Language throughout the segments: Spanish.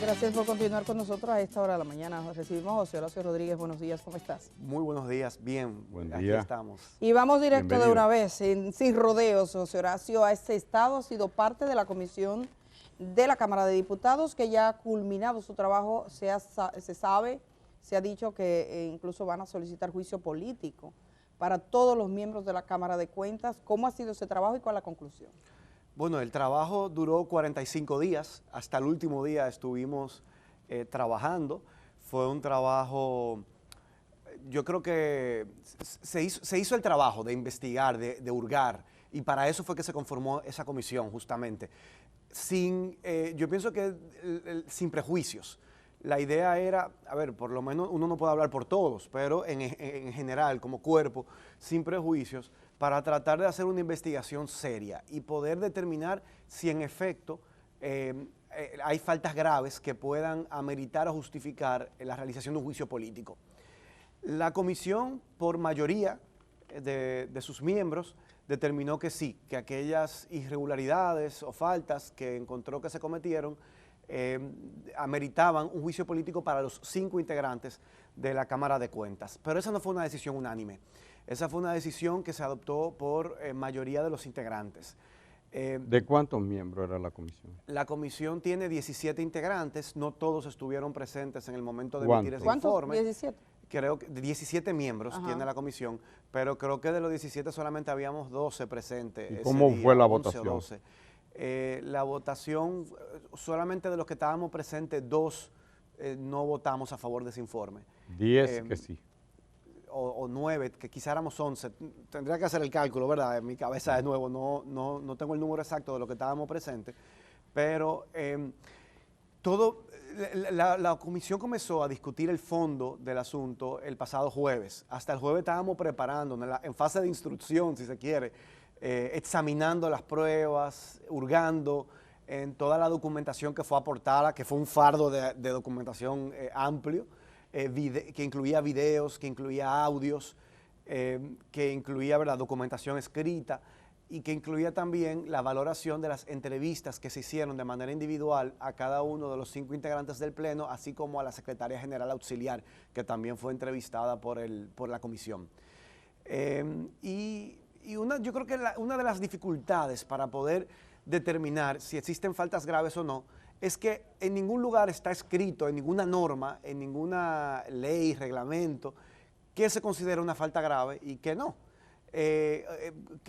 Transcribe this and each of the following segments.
Gracias por continuar con nosotros a esta hora de la mañana. Recibimos a José Horacio Rodríguez. Buenos días, ¿cómo estás? Muy buenos días, bien, Buen aquí día. estamos. Y vamos directo Bienvenido. de una vez, sin rodeos. José Horacio, a este estado ha sido parte de la comisión de la Cámara de Diputados que ya ha culminado su trabajo. Se sabe, se ha dicho que incluso van a solicitar juicio político para todos los miembros de la Cámara de Cuentas. ¿Cómo ha sido ese trabajo y cuál es la conclusión? Bueno, el trabajo duró 45 días, hasta el último día estuvimos trabajando. Fue un trabajo, yo creo que se hizo el trabajo de investigar, de hurgar, y para eso fue que se conformó esa comisión justamente. Yo pienso que sin prejuicios. La idea era, a ver, por lo menos uno no puede hablar por todos, pero en general, como cuerpo, sin prejuicios, para tratar de hacer una investigación seria y poder determinar si en efecto hay faltas graves que puedan ameritar o justificar la realización de un juicio político. La comisión, por mayoría de sus miembros, determinó que sí, que aquellas irregularidades o faltas que encontró que se cometieron ameritaban un juicio político para los 5 integrantes de la Cámara de Cuentas. Pero esa no fue una decisión unánime. Esa fue una decisión que se adoptó por mayoría de los integrantes. ¿De cuántos miembros era la comisión? La comisión tiene 17 integrantes, no todos estuvieron presentes en el momento de ¿Cuántos? emitir ese ¿Cuántos? informe. 17. Creo que 17 miembros Ajá. tiene la comisión, pero creo que de los 17 solamente habíamos 12 presentes. ¿Y ese cómo día, fue la 11 o votación? 12. La votación, solamente de los que estábamos presentes, 2 no votamos a favor de ese informe. 10 que sí. O 9, que quizá éramos 11. Tendría que hacer el cálculo, ¿verdad? En mi cabeza de nuevo, no tengo el número exacto de lo que estábamos presentes, pero la comisión comenzó a discutir el fondo del asunto el pasado jueves. Hasta el jueves estábamos preparando, en fase de instrucción, si se quiere, examinando las pruebas, hurgando en toda la documentación que fue aportada, que fue un fardo de documentación amplio, que incluía videos, que incluía audios, que incluía, ¿verdad?, documentación escrita y que incluía también la valoración de las entrevistas que se hicieron de manera individual a cada uno de los 5 integrantes del Pleno, así como a la Secretaria General Auxiliar, que también fue entrevistada por la comisión. Yo creo que una de las dificultades para poder determinar si existen faltas graves o no es que en ningún lugar está escrito, en ninguna norma, en ninguna ley, reglamento, que se considera una falta grave y que no.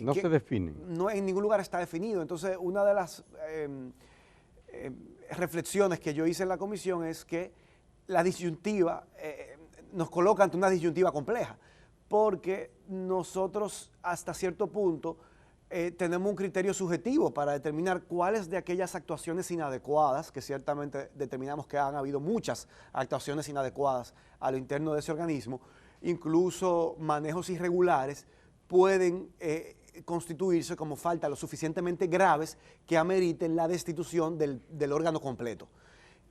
No se definen. No, en ningún lugar está definido. Entonces, una de las reflexiones que yo hice en la comisión es que la disyuntiva nos coloca ante una disyuntiva compleja, porque nosotros hasta cierto punto tenemos un criterio subjetivo para determinar cuáles de aquellas actuaciones inadecuadas, que ciertamente determinamos que han habido muchas actuaciones inadecuadas a lo interno de ese organismo, incluso manejos irregulares, pueden constituirse como faltas lo suficientemente graves que ameriten la destitución del órgano completo.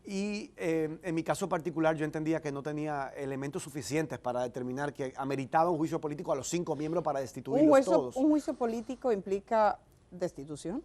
Y en mi caso particular yo entendía que no tenía elementos suficientes para determinar que ameritaba un juicio político a los 5 miembros para destituirlos todos. ¿Un juicio político implica destitución?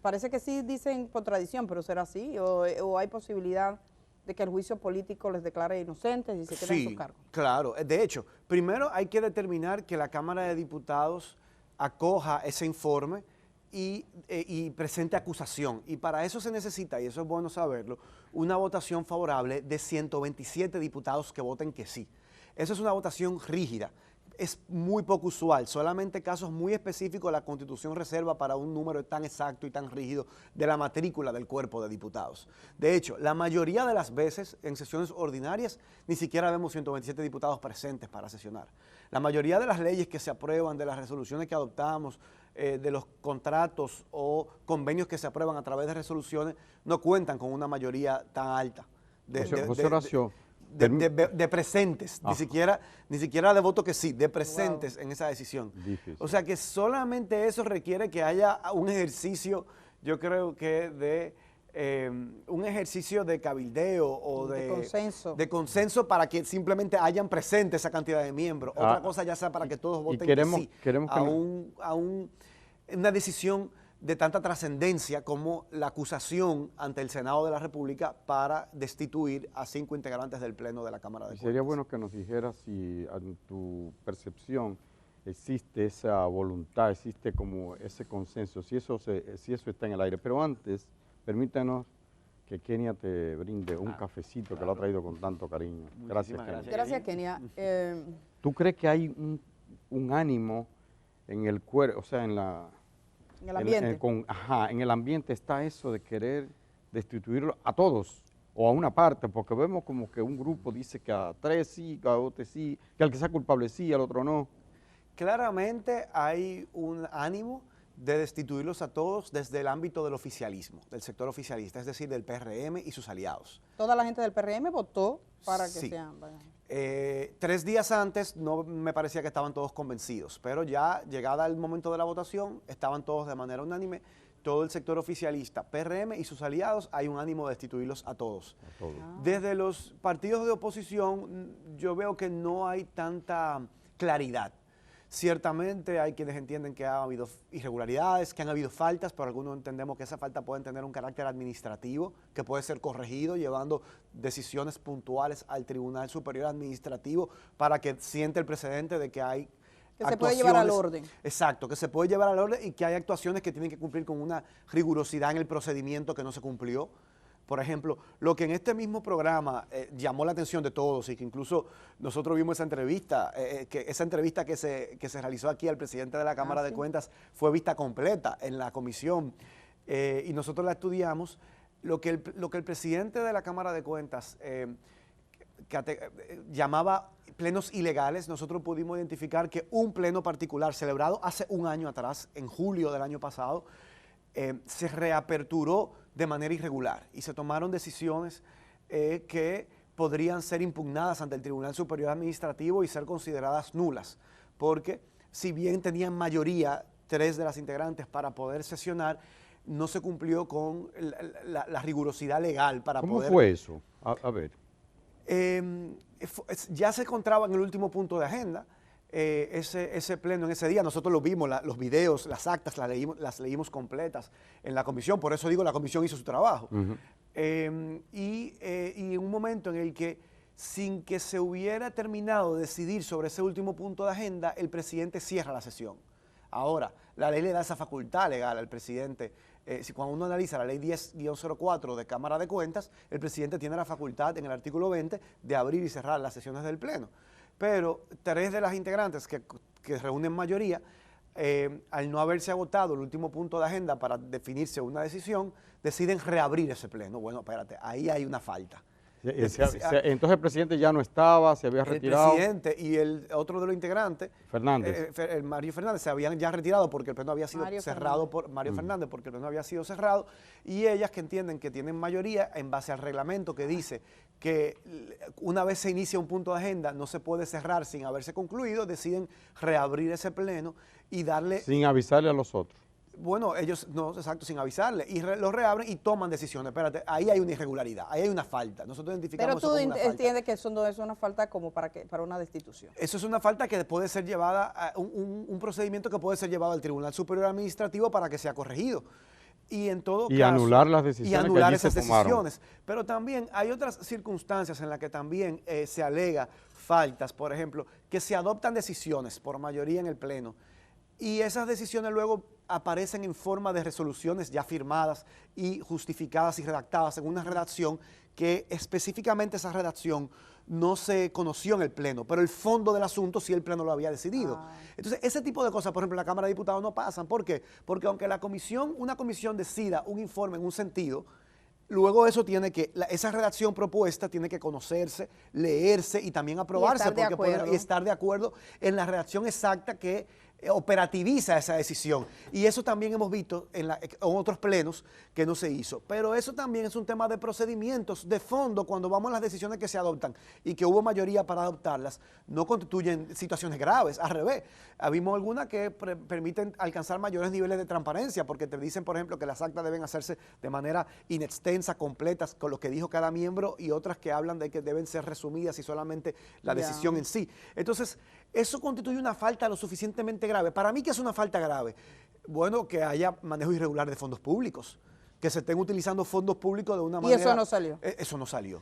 Parece que sí dicen por tradición, pero ¿será así? ¿O hay posibilidad de que el juicio político les declare inocentes y se queden en su cargo? Claro. De hecho, primero hay que determinar que la Cámara de Diputados acoja ese informe y presente acusación. Y para eso se necesita, y eso es bueno saberlo, una votación favorable de 127 diputados que voten que sí. Eso es una votación rígida. Es muy poco usual, solamente casos muy específicos la Constitución reserva para un número tan exacto y tan rígido de la matrícula del cuerpo de diputados. De hecho, la mayoría de las veces en sesiones ordinarias ni siquiera vemos 127 diputados presentes para sesionar. La mayoría de las leyes que se aprueban, de las resoluciones que adoptamos, de los contratos o convenios que se aprueban a través de resoluciones, no cuentan con una mayoría tan alta José Horacio, de presentes, ni siquiera de voto que sí, de presentes en esa decisión. Difícil. O sea que solamente eso requiere que haya un ejercicio, yo creo que un ejercicio de cabildeo o de consenso para que simplemente hayan presente esa cantidad de miembros. Otra cosa ya sea para que todos voten queremos que sí, que una decisión de tanta trascendencia como la acusación ante el Senado de la República para destituir a 5 integrantes del Pleno de la Cámara de Cuentas. Sería bueno que nos dijeras si en tu percepción existe esa voluntad, existe como ese consenso, si eso está en el aire. Pero antes, permítanos que Kenia te brinde un cafecito que lo ha traído con tanto cariño. Gracias, Kenia. Gracias, Kenia. ¿Tú crees que hay un ánimo en el cuerpo, o sea, en el ambiente? En el ambiente está eso de querer destituirlo a todos o a una parte, porque vemos como que un grupo dice que a 3 sí, que a otro sí, que al que sea culpable sí, al otro no. Claramente hay un ánimo de destituirlos a todos desde el ámbito del oficialismo, del sector oficialista, es decir, del PRM y sus aliados. ¿Toda la gente del PRM votó para que Sí. sean? 3 días antes no me parecía que estaban todos convencidos, pero ya llegada el momento de la votación, estaban todos de manera unánime, todo el sector oficialista, PRM y sus aliados, hay un ánimo de destituirlos a todos. Desde los partidos de oposición, yo veo que no hay tanta claridad. Ciertamente hay quienes entienden que ha habido irregularidades, que han habido faltas, pero algunos entendemos que esa falta pueden tener un carácter administrativo, que puede ser corregido llevando decisiones puntuales al Tribunal Superior Administrativo para que siente el precedente de que hay que se puede llevar al orden. Exacto, que se puede llevar al orden y que hay actuaciones que tienen que cumplir con una rigurosidad en el procedimiento que no se cumplió. Por ejemplo, lo que en este mismo programa llamó la atención de todos y que incluso nosotros vimos esa entrevista, que se realizó aquí al presidente de la Cámara de Cuentas fue vista completa en la comisión y nosotros la estudiamos, lo que el presidente de la Cámara de Cuentas llamaba plenos ilegales, nosotros pudimos identificar que un pleno particular celebrado hace un año atrás, en julio del año pasado, se reaperturó de manera irregular y se tomaron decisiones que podrían ser impugnadas ante el Tribunal Superior Administrativo y ser consideradas nulas, porque si bien tenían mayoría 3 de las integrantes para poder sesionar, no se cumplió con la rigurosidad legal para poder... ¿Cómo fue eso? A ver. Ya se encontraba en el último punto de agenda, ese pleno en ese día, nosotros lo vimos, los videos, las actas, las leímos completas en la comisión, por eso digo, la comisión hizo su trabajo. Y en un momento en el que, sin que se hubiera terminado de decidir sobre ese último punto de agenda, el presidente cierra la sesión. Ahora, la ley le da esa facultad legal al presidente. Cuando uno analiza la ley 10-04 de Cámara de Cuentas, el presidente tiene la facultad en el artículo 20 de abrir y cerrar las sesiones del Pleno. Pero 3 de las integrantes que reúnen mayoría, al no haberse agotado el último punto de agenda para definirse una decisión, deciden reabrir ese Pleno. Bueno, espérate, ahí hay una falta. Entonces el presidente ya no estaba, se había retirado. El presidente y el otro de los integrantes, Fernández. Mario Fernández, se habían ya retirado porque el pleno había sido cerrado por Mario Fernández, porque el pleno había sido cerrado, y ellas que entienden que tienen mayoría en base al reglamento que dice que una vez se inicia un punto de agenda no se puede cerrar sin haberse concluido, deciden reabrir ese pleno y darle... Sin avisarle a los otros. Bueno, ellos, no, exacto, sin avisarle, y lo reabren y toman decisiones. Espérate, ahí hay una irregularidad, ahí hay una falta. Nosotros identificamos eso como una falta. Pero tú entiendes que eso no es una falta como para una destitución. Eso es una falta que puede ser llevada a un procedimiento que puede ser llevado al Tribunal Superior Administrativo para que sea corregido. Y en todo caso, anular las decisiones. Y anular esas decisiones. Pero también hay otras circunstancias en las que también se alega faltas, por ejemplo, que se adoptan decisiones por mayoría en el Pleno. Y esas decisiones luego aparecen en forma de resoluciones ya firmadas y justificadas y redactadas en una redacción que específicamente esa redacción no se conoció en el Pleno, pero el fondo del asunto sí el Pleno lo había decidido. Entonces, ese tipo de cosas, por ejemplo, en la Cámara de Diputados no pasan. ¿Por qué? Porque aunque una comisión decida un informe en un sentido, luego eso tiene que, esa redacción propuesta tiene que conocerse, leerse y también aprobarse y estar de acuerdo en la redacción exacta que operativiza esa decisión. Y eso también hemos visto en otros plenos que no se hizo. Pero eso también es un tema de procedimientos de fondo cuando vamos a las decisiones que se adoptan y que hubo mayoría para adoptarlas, no constituyen situaciones graves, al revés. Vimos algunas que permiten alcanzar mayores niveles de transparencia porque te dicen, por ejemplo, que las actas deben hacerse de manera inextensa, completas, con lo que dijo cada miembro, y otras que hablan de que deben ser resumidas y solamente la decisión en sí. Entonces, eso constituye una falta lo suficientemente grave. Para mí, ¿qué es una falta grave? Bueno, que haya manejo irregular de fondos públicos, que se estén utilizando fondos públicos de una manera... Y eso no salió. Eso no salió.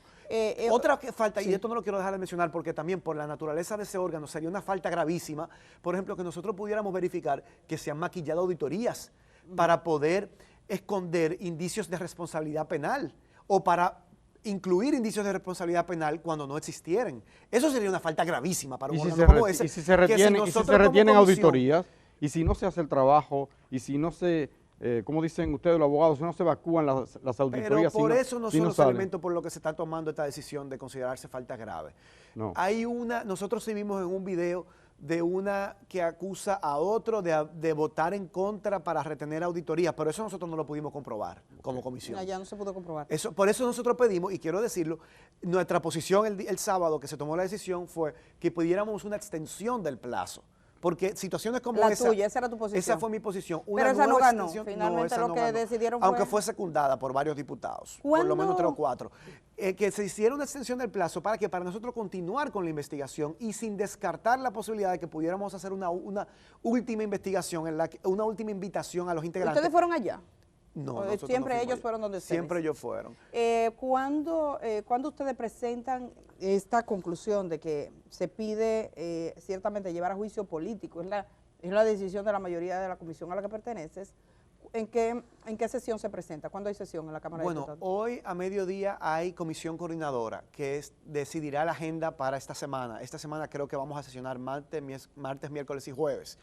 Otra que falta, y esto no lo quiero dejar de mencionar porque también por la naturaleza de ese órgano sería una falta gravísima, por ejemplo, que nosotros pudiéramos verificar que se han maquillado auditorías para poder esconder indicios de responsabilidad penal o para incluir indicios de responsabilidad penal cuando no existieran. Eso sería una falta gravísima para un órgano como ese. Y si se retienen auditorías, y si no se hace el trabajo, y si no se, como dicen ustedes los abogados, si no se evacúan las auditorías. Pero por eso no son los elementos por los que se está tomando esta decisión de considerarse falta grave. No. Nosotros sí vimos en un video de una que acusa a otro de votar en contra para retener auditorías, pero eso nosotros no lo pudimos comprobar como comisión. Ya no se pudo comprobar. Por eso nosotros pedimos, y quiero decirlo, nuestra posición el sábado que se tomó la decisión fue que pidiéramos una extensión del plazo. Porque situaciones como esa... La tuya, esa era tu posición. Esa fue mi posición. Pero esa no ganó. Finalmente lo que decidieron fue... Aunque fue secundada por varios diputados, por lo menos 3 o 4. Que se hiciera una extensión del plazo para nosotros continuar con la investigación y sin descartar la posibilidad de que pudiéramos hacer una última investigación, una última invitación a los integrantes. ¿Ustedes fueron allá? No, siempre ellos fueron donde ustedes. Siempre ellos fueron. ¿Cuándo ustedes presentan esta conclusión de que se pide ciertamente llevar a juicio político? Es la decisión de la mayoría de la comisión a la que perteneces. ¿En qué sesión se presenta? ¿Cuándo hay sesión en la Cámara de Diputados? Bueno, hoy a mediodía hay comisión coordinadora que decidirá la agenda para esta semana. Esta semana creo que vamos a sesionar martes, miércoles y jueves.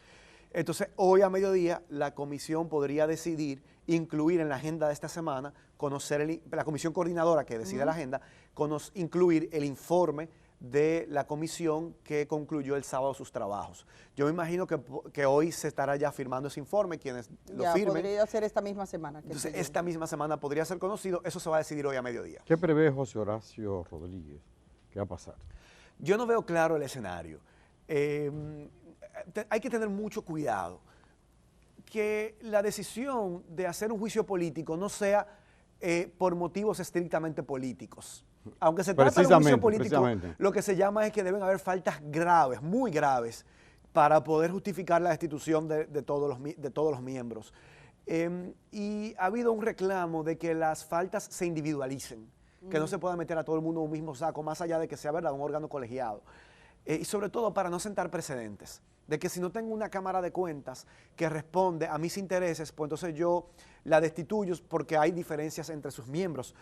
Entonces, hoy a mediodía la comisión podría decidir incluir en la agenda de esta semana, la comisión coordinadora que decide la agenda, incluir el informe de la comisión que concluyó el sábado sus trabajos. Yo me imagino que hoy se estará ya firmando ese informe, quienes lo firmen. Podría ser esta misma semana. Entonces, esta misma semana podría ser conocido, eso se va a decidir hoy a mediodía. ¿Qué prevé José Horacio Rodríguez? ¿Qué va a pasar? Yo no veo claro el escenario. Hay que tener mucho cuidado que la decisión de hacer un juicio político no sea por motivos estrictamente políticos. Aunque se trata de un juicio político, lo que se llama es que deben haber faltas graves, muy graves, para poder justificar la destitución de todos los miembros. Y ha habido un reclamo de que las faltas se individualicen, que no se pueda meter a todo el mundo en un mismo saco, más allá de que sea verdad un órgano colegiado. Y sobre todo para no sentar precedentes, de que si no tengo una Cámara de Cuentas que responde a mis intereses, pues entonces yo la destituyo porque hay diferencias entre sus miembros.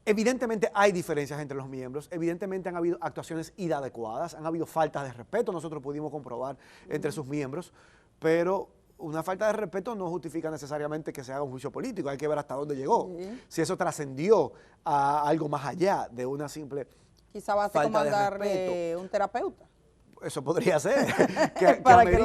Evidentemente hay diferencias entre los miembros, evidentemente han habido actuaciones inadecuadas, han habido faltas de respeto, nosotros pudimos comprobar entre sus miembros, pero una falta de respeto no justifica necesariamente que se haga un juicio político, hay que ver hasta dónde llegó, si eso trascendió a algo más allá de una simple... Quizá va a ser como mandarle un terapeuta. Eso podría ser, para que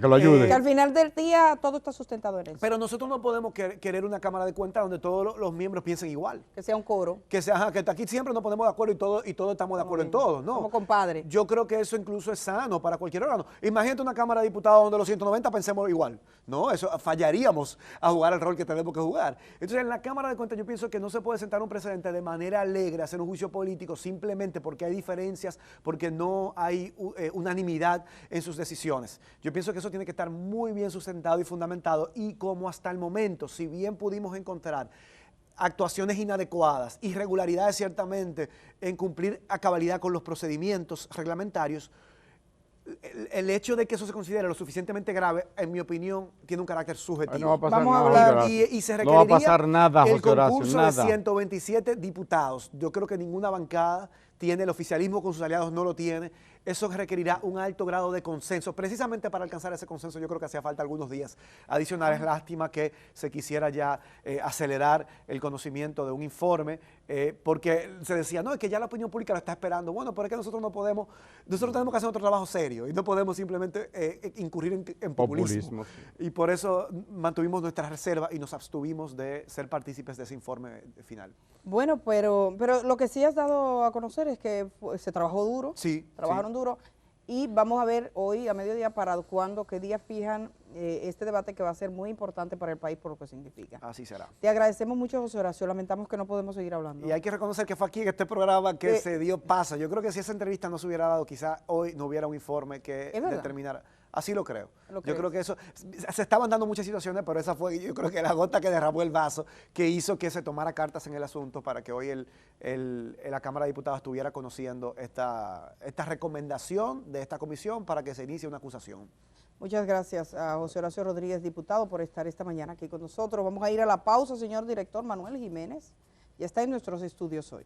lo ayude. Que al final del día todo está sustentado en eso. Pero nosotros no podemos querer una Cámara de Cuentas donde todos los miembros piensen igual. Que sea un coro. Que aquí siempre nos ponemos de acuerdo y todos estamos de acuerdo en todo, ¿no? Como compadre. Yo creo que eso incluso es sano para cualquier órgano. Imagínate una Cámara de Diputados donde los 190 pensemos igual. No, eso fallaríamos a jugar el rol que tenemos que jugar. Entonces, en la Cámara de Cuentas yo pienso que no se puede sentar un precedente de manera alegre, hacer un juicio político simplemente porque hay diferencias, porque no hay unanimidad en sus decisiones. Yo pienso que eso tiene que estar muy bien sustentado y fundamentado, y como hasta el momento, si bien pudimos encontrar actuaciones inadecuadas, irregularidades ciertamente en cumplir a cabalidad con los procedimientos reglamentarios, el hecho de que eso se considere lo suficientemente grave, en mi opinión, tiene un carácter subjetivo. No va a pasar Vamos nada, a hablar y se no va a pasar nada, el José Horacio, concurso nada. de 127 diputados. Yo creo que ninguna bancada tiene, el oficialismo con sus aliados no lo tiene. Eso requerirá un alto grado de consenso. Precisamente para alcanzar ese consenso yo creo que hacía falta algunos días adicionales. Lástima que se quisiera ya acelerar el conocimiento de un informe, porque se decía, no, es que ya la opinión pública lo está esperando. Bueno, pero es que nosotros tenemos que hacer otro trabajo serio y no podemos simplemente incurrir en populismo. Y por eso mantuvimos nuestra reserva y nos abstuvimos de ser partícipes de ese informe final. Bueno, pero lo que sí has dado a conocer es que se trabajó duro. Sí. Trabajaron duro. Y vamos a ver hoy a mediodía para cuándo, qué día fijan este debate que va a ser muy importante para el país por lo que significa. Así será. Te agradecemos mucho, José Horacio, lamentamos que no podemos seguir hablando. Y hay que reconocer que fue aquí en este programa que se dio paso. Yo creo que si esa entrevista no se hubiera dado, quizás hoy no hubiera un informe que determinara. Así lo creo. Yo creo que eso, se estaban dando muchas situaciones, pero esa fue, yo creo que la gota que derramó el vaso, que hizo que se tomara cartas en el asunto para que hoy la Cámara de Diputados estuviera conociendo esta recomendación de esta comisión para que se inicie una acusación. Muchas gracias a José Horacio Rodríguez, diputado, por estar esta mañana aquí con nosotros. Vamos a ir a la pausa, señor director Manuel Jiménez. Ya está en nuestros estudios hoy.